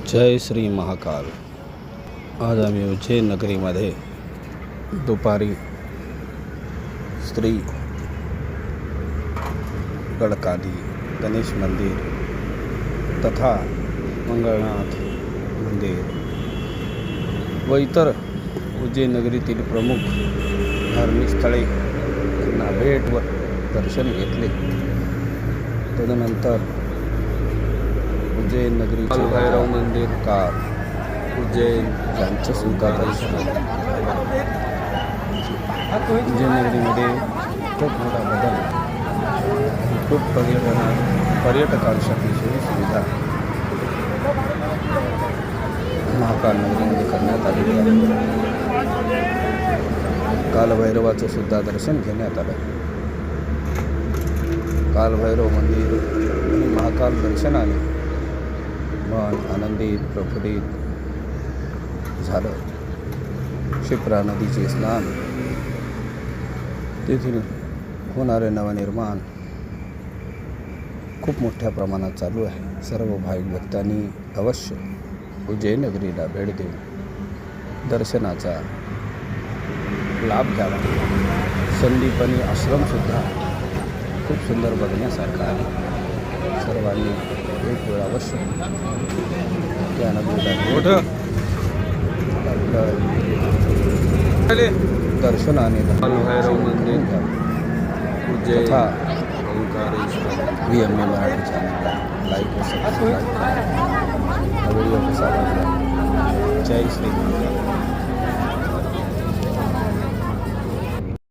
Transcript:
जय श्री महाकाल. आज आम्ही उज्जैन नगरीमध्ये दुपारी श्री गडकाली गणेश मंदिर तथा मंगळनाथ मंदिर व इतर उज्जैन नगरीतील प्रमुख धार्मिक स्थळे यांना भेट व दर्शन घेतले. तदनंतर उज्जैन नगरी भैरव मंदिर कार उज्जैन यांचं सुद्धा दर्शन. उज्जैन नगरीमध्ये खूप मोठा बदल, खूप पर्यटकांसाठी सोयी सुविधा महाकाल नगरीमध्ये करण्यात आलेली आहे. कालभैरवाचं सुद्धा दर्शन घेण्यात आलं. कालभैरव मंदिर आणि महाकाल दर्शनाने मन आनंदित प्रफुल्लित झालं. क्षिप्रा नदीचे स्नान, तेथील होणारे नवनिर्माण खूप मोठ्या प्रमाणात चालू आहे. सर्व भाविक भक्तांनी अवश्य उज्जैन नगरीला भेट देऊन दर्शनाचा लाभ घ्यावा. संदीपनी आश्रमसुद्धा खूप सुंदर बघण्यासारखा आहे. सर्वांनी एक वेळ अवश्य त्यानंतर दर्शनाने भैरव मंदिर उज्जैन VMA मराठी चॅनलला लाईक व सबस्क्राईब करा. व्हिडिओ कसा वाटला? जय श्री महाकाल.